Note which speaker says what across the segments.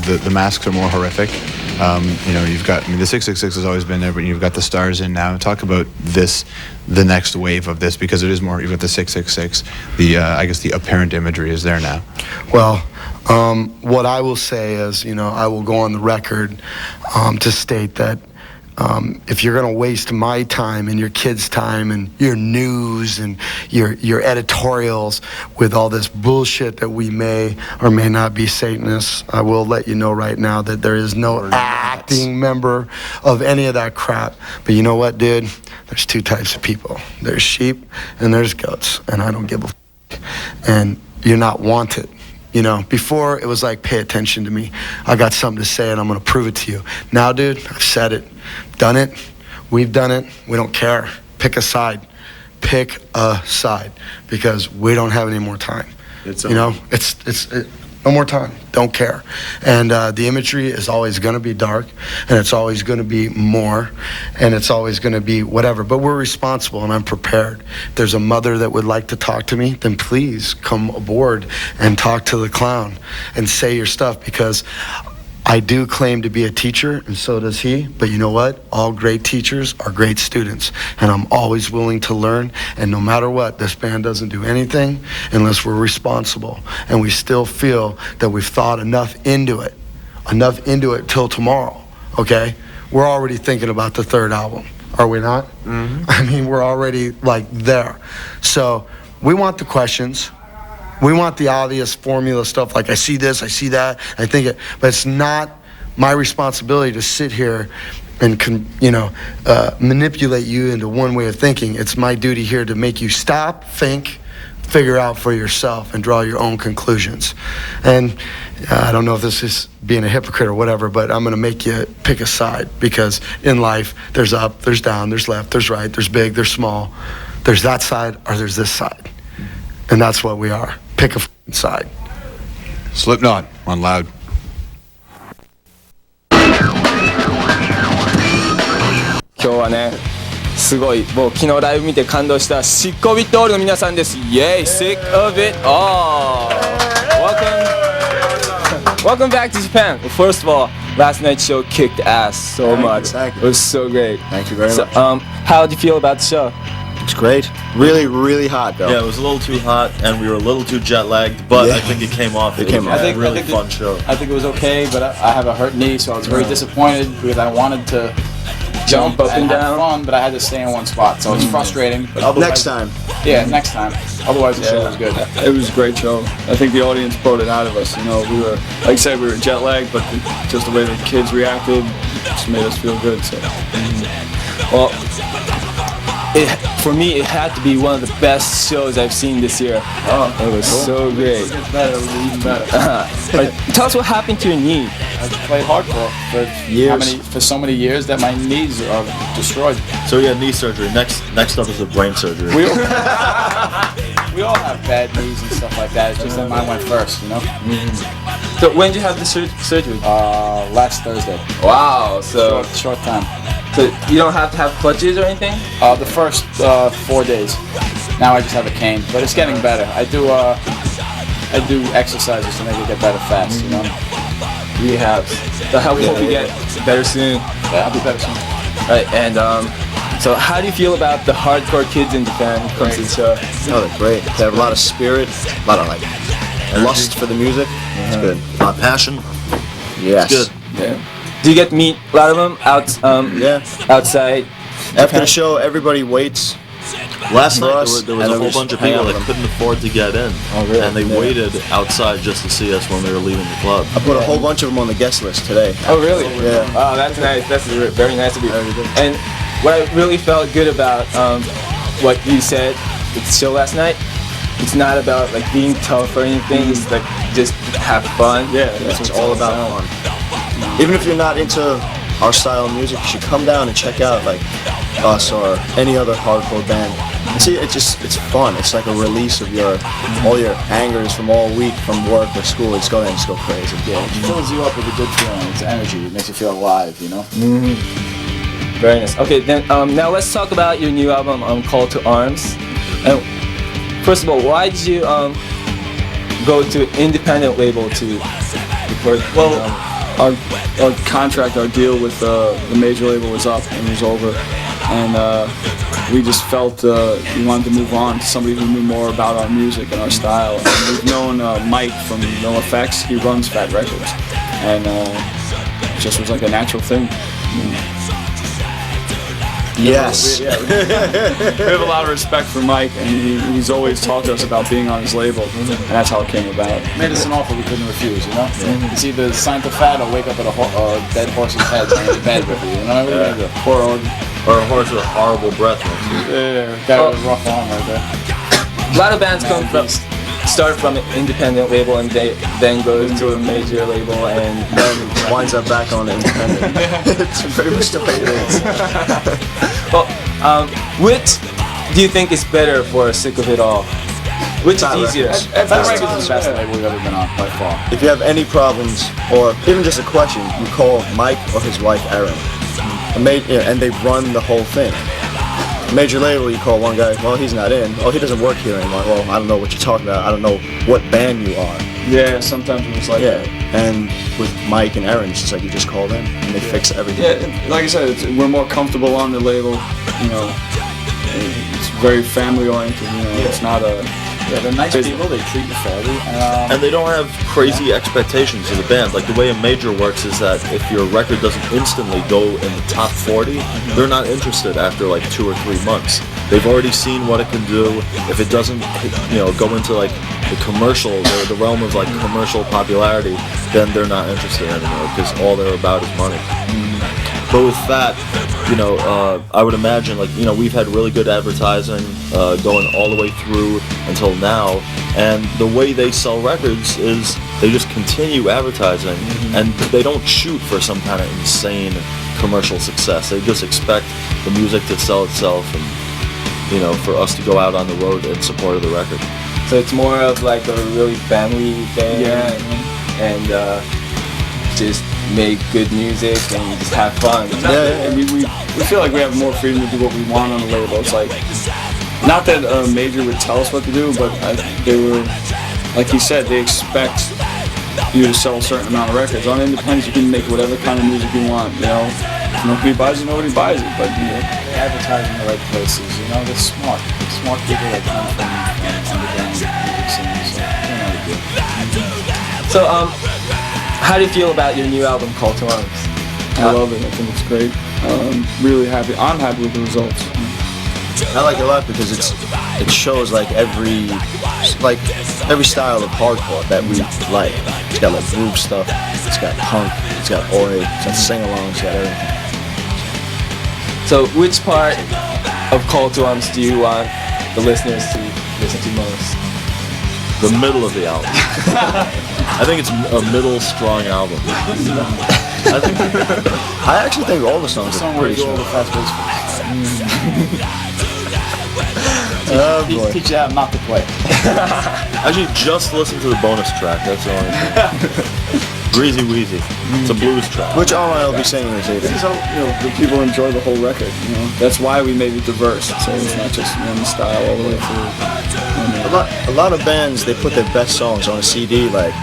Speaker 1: the masks are more horrific. You've got, the 666 has always been there, but you've got the stars in now. Talk about the next wave of this, because it is more, you've got the 666, I guess the apparent imagery is there now.
Speaker 2: Well, what I will say is, I will go on the record to state that if you're going to waste my time and your kids' time and your news and your editorials with all this bullshit that we may or may not be Satanists, I will let you know right now that there is no acting member of any of that crap. But you know what, dude? There's two types of people. There's sheep and there's goats, and I don't give a f***. And you're not wanted. Before it was like, pay attention to me. I got something to say and I'm going to prove it to you. Now, dude, I've said it, done it, we've done it, we don't care. Pick a side. Pick a side, because we don't have any more time. It's no more time. Don't care. And the imagery is always going to be dark, and it's always going to be more, and it's always going to be whatever. But we're responsible, and I'm prepared. If there's a mother that would like to talk to me, then please come aboard and talk to the clown and say your stuff, because I do claim to be a teacher, and so does he. But you know what? All great teachers are great students, and I'm always willing to learn. And no matter what, this band doesn't do anything unless we're responsible, and we still feel that we've thought enough into it till tomorrow. Okay, we're already thinking about the third album, are we not? Mm-hmm. We're already there. So we want the questions. We want the obvious formula stuff, like I see this, I see that, I think it, but it's not my responsibility to sit here and manipulate you into one way of thinking. It's my duty here to make you stop, think, figure out for yourself, and draw your own conclusions. And I don't know if this is being a hypocrite or whatever, but I'm going to make you pick a side, because in life, there's up, there's down, there's left, there's right, there's big, there's small. There's that side or there's this side. And that's what we are. Pick a side.
Speaker 1: Slipknot on Loud.
Speaker 3: 今日はね、すごいもう昨日ライブ見て感動したシックオブイットオールの皆さんです。イエーイ、Sick of it all. Welcome back to Japan. Well, first of all, last night's show kicked ass so much.
Speaker 4: Thank you.
Speaker 3: It was so great.
Speaker 4: Thank you very much.
Speaker 3: How did you feel about the show?
Speaker 4: It's great. Really, really hot though.
Speaker 5: Yeah, it was a little too hot, and we were a little too jet lagged, but I think it came off.
Speaker 4: It came off.
Speaker 5: I think really fun show.
Speaker 6: I think it was okay, but I have a hurt knee, so I was very disappointed because I wanted to jump up and down, fun, but I had to stay in one spot, so it's frustrating. But
Speaker 4: next time.
Speaker 6: Yeah, next time. Otherwise, the show was good.
Speaker 7: It was a great show. I think the audience brought it out of us. We were, like I said, we were jet lagged, but just the way the kids reacted just made us feel good. So,
Speaker 3: well. For me, it had to be one of the best shows I've seen this year. Oh, it was so great.
Speaker 6: It gets better, even better.
Speaker 3: Tell us what happened to your knee.
Speaker 6: I played hardcore for so many years that my knees are destroyed.
Speaker 5: So yeah, knee surgery. Next up is the brain surgery.
Speaker 6: We all have bad knees and stuff like that. It's just that mine went first,
Speaker 3: So when did you have the surgery?
Speaker 6: Last Thursday.
Speaker 3: Wow. So
Speaker 6: short time.
Speaker 3: So you don't have to have crutches or anything?
Speaker 6: The first 4 days. Now I just have a cane, but it's getting better. I do exercises to make it get better fast,
Speaker 3: Rehab. So I hope you get better soon.
Speaker 6: Yeah, I'll be better soon.
Speaker 3: Right, and so how do you feel about the hardcore kids in Japan when it comes to the show?
Speaker 4: Oh, they're great. They have a lot of spirit, a lot of lust for the music. It's good.
Speaker 5: A lot of passion.
Speaker 4: Yes.
Speaker 5: It's good.
Speaker 3: Yeah. Do you get to meet a lot of them outside?
Speaker 4: After the show, everybody waits.
Speaker 5: Last night there was a whole bunch of people that couldn't afford to get in, and they waited outside just to see us when we were leaving the club.
Speaker 4: I put a whole bunch of them on the guest list today.
Speaker 3: Oh, really?
Speaker 4: Yeah.
Speaker 3: Oh, that's nice. That's very nice of you. And what I really felt good about what you said at the show last night, it's not about being tough or anything. It's just have fun.
Speaker 4: Yeah, it's all about fun. Even if you're not into our style of music, you should come down and check out us or any other hardcore band. And see, it's fun. It's like a release of all your angers from all week from work or school. Just go ahead and just go crazy.
Speaker 6: Yeah, it fills you up with a good feeling. It's energy. It makes you feel alive,
Speaker 3: Mm-hmm. Very nice. Okay, then now let's talk about your new album, Call to Arms. And first of all, why did you go to an independent label to record?
Speaker 5: Well,
Speaker 7: our contract, our deal with the major label was up and was over, and we just felt we wanted to move on to somebody who knew more about our music and our style. And we've known Mike from No Effects. He runs Fat Records, and it just was like a natural thing.
Speaker 4: Yes.
Speaker 7: We have a lot of respect for Mike, and he's always talked to us about being on his label, and that's how it came about.
Speaker 6: Made us an offer we couldn't refuse, you know? It's either sign to Fat or wake up at a dead horse's head and in bed with you, you know? What are you gonna do?
Speaker 5: Or a horse with horrible breath.
Speaker 6: Yeah, guy with a rough arm right there.
Speaker 3: A lot of bands start from an independent label and they then go to a major label and
Speaker 4: Then winds up back on independent. It's pretty much the way it is.
Speaker 3: Well, which do you think is better for Sick of It All? Which is easier?
Speaker 6: Fat Records is the best label we've ever been on, by far.
Speaker 4: If you have any problems or even just a question, you call Mike or his wife Erin. And they run the whole thing. Major label, you call one guy, well, he's not in. Oh, he doesn't work here anymore. Well, I don't know what you're talking about. I don't know what band you are.
Speaker 7: Yeah, sometimes it's like that.
Speaker 4: And with Mike and Erin, it's just like you just call them and they fix everything.
Speaker 7: Yeah, like I said, we're more comfortable on the label. You know, it's very family oriented. You know, it's not a.
Speaker 6: Yeah, they're nice people. They treat you fairly,
Speaker 5: And they don't have crazy expectations of the band. Like the way a major works is that if your record doesn't instantly go in the top 40, they're not interested after like 2 or 3 months. They've already seen what it can do. If it doesn't, go into like the commercial, the realm of like commercial popularity, then they're not interested anymore because all they're about is money. But with that, I would imagine we've had really good advertising going all the way through until now, and the way they sell records is they just continue advertising, and they don't shoot for some kind of insane commercial success. They just expect the music to sell itself, and for us to go out on the road in support of the record.
Speaker 3: So it's more of like a really family thing, and just make good music and just have fun.
Speaker 7: Yeah, and we feel like we have more freedom to do what we want on the label. It's like, not that a major would tell us what to do, but they were, like you said, they expect you to sell a certain amount of records. On independence, you can make whatever kind of music you want. Nobody buys it, nobody buys it. But
Speaker 6: they advertise in the right places. They're smart. They're smart people that come from underground music scenes. So they know what to do.
Speaker 3: So how do you feel about your new album, Call to Arms?
Speaker 7: I love it. I think it's great. Really happy. I'm happy with the results.
Speaker 4: I like it a lot because it shows like every style of hardcore that we like. It's got like groove stuff. It's got punk. It's got oi. It's got sing-along. It's got everything.
Speaker 3: So which part of Call to Arms do you want the listeners to listen to most?
Speaker 5: The middle of the album. I think it's a middle strong album.
Speaker 4: I actually think all the songs are pretty strong. Oh boy.
Speaker 6: Teach you how not to play.
Speaker 5: Actually, just listen to the bonus track. That's the only thing. Breezy Wheezy. It's a blues track.
Speaker 4: Which all I'll be saying is
Speaker 7: this is how the people enjoy the whole record. That's why we made it diverse. So it's not just one style all the way through.
Speaker 4: A lot of bands, they put their best songs on a CD, like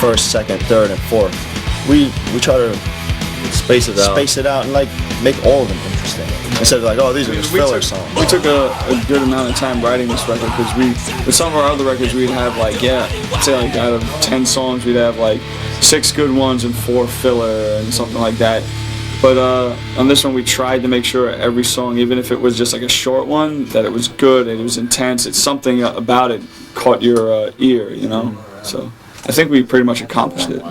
Speaker 4: first, second, third, and fourth. We try to
Speaker 5: space it out
Speaker 4: and like make all of them interesting instead of like, oh, these are just filler songs.
Speaker 7: We took a good amount of time writing this record because with some of our other records we'd have say out of 10 songs we'd have like 6 good ones and 4 filler and something like that. But on this one we tried to make sure every song, even if it was just like a short one, that it was good and it was intense. It's something about it caught your ear, So I think we pretty much accomplished it.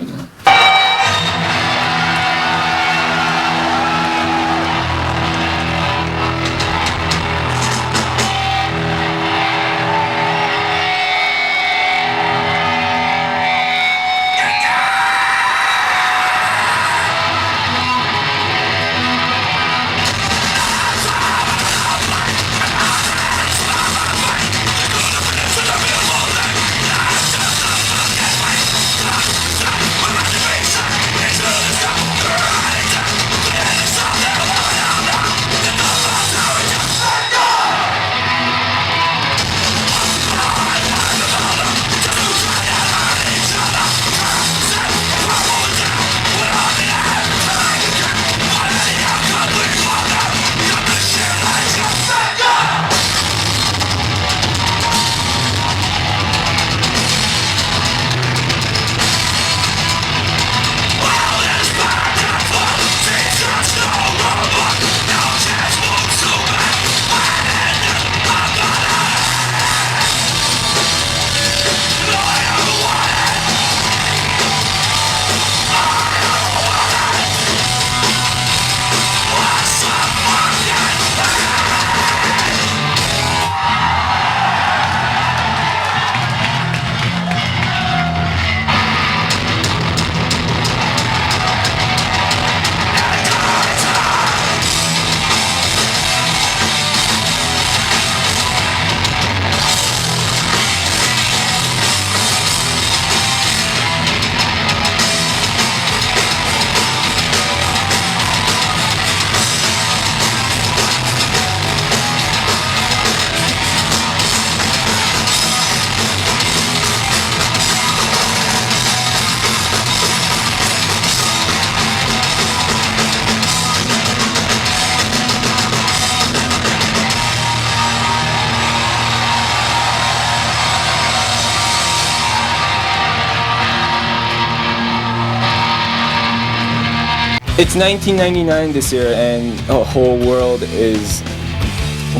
Speaker 3: It's 1999 this year, and the whole world is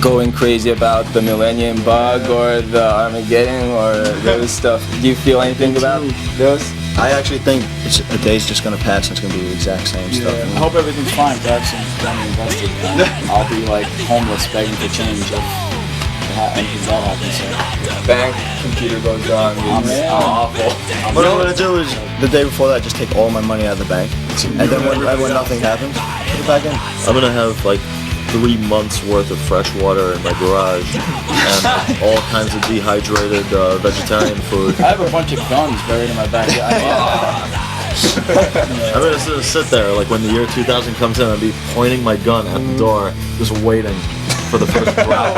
Speaker 3: going crazy about the Millennium Bug or the Armageddon or those stuff. Do you feel anything about those?
Speaker 4: I actually think a day's just gonna pass and it's gonna be the exact same stuff.
Speaker 6: I hope everything's fine. I have some money invested. I'll be like homeless begging for change if anything bad happens. So.
Speaker 3: Bank computer goes wrong. It's awful.
Speaker 4: What I'm gonna do is the day before that, just take all my money out of the bank, and then when nothing happens, put it back in.
Speaker 5: I'm gonna have like 3 months worth of fresh water in my garage and all kinds of dehydrated vegetarian food.
Speaker 6: I have a bunch of guns buried in my backyard.
Speaker 5: I'm gonna sit there like when the year 2000 comes in, I'll be pointing my gun at the door, just waiting for the first drop.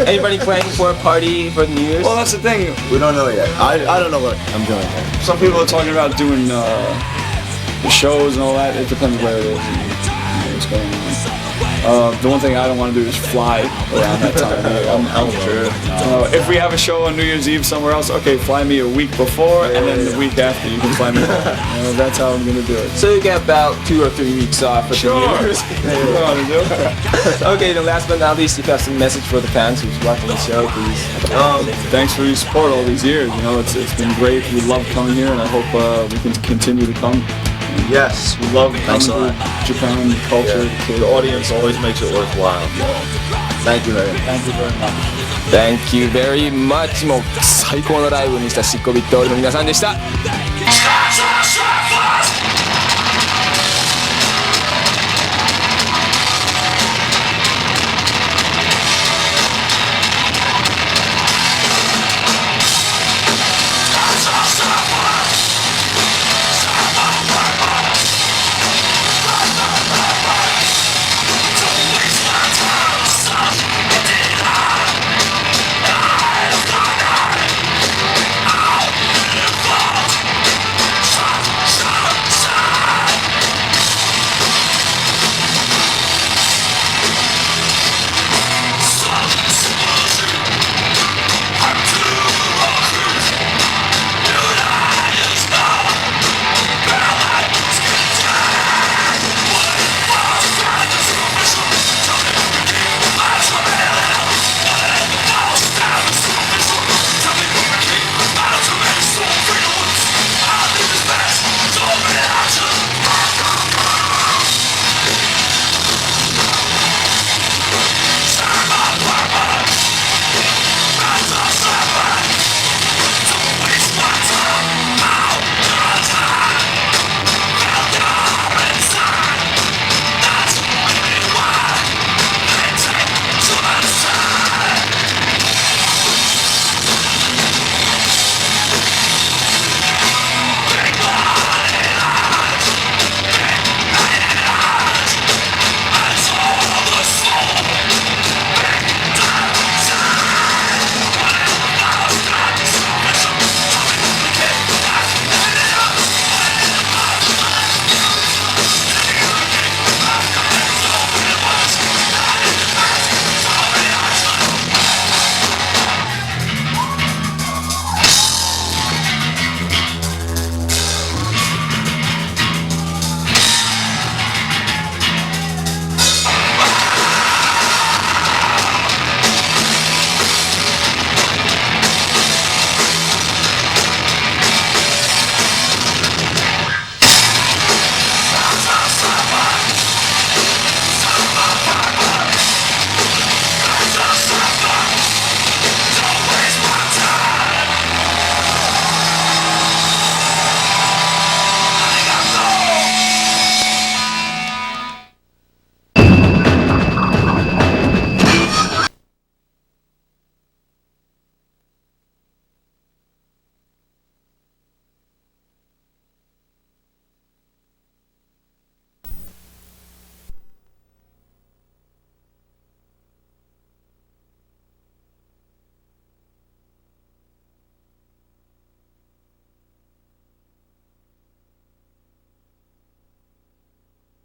Speaker 3: Anybody planning for a party for New Year's?
Speaker 7: Well, that's the thing.
Speaker 4: We don't know yet. I don't know what I'm doing.
Speaker 7: Some people are talking about doing the shows and all that. It depends where it is and what's going on. The one thing I don't want to do is fly around that time. I'm sure. If we have a show on New Year's Eve somewhere else, okay, fly me a week before, and then the week after you can fly me home. That's how I'm gonna do it.
Speaker 3: So you get about 2 or 3 weeks off for New Year's. Okay, then last but not least, if you have some message for the fans who's watching the show, please.
Speaker 7: Thanks for your support all these years. You know, it's been great. We love coming here, and I hope we can continue to come.
Speaker 5: Yes, we love
Speaker 4: Thanks a
Speaker 5: coming
Speaker 4: lot.
Speaker 5: to
Speaker 7: Japan culture.
Speaker 5: The audience always makes it worthwhile.
Speaker 4: Thank you very much.
Speaker 6: Thank you very much.
Speaker 3: Thank you very much. もう最高のライブにしたシッコビットオールの皆さんでした。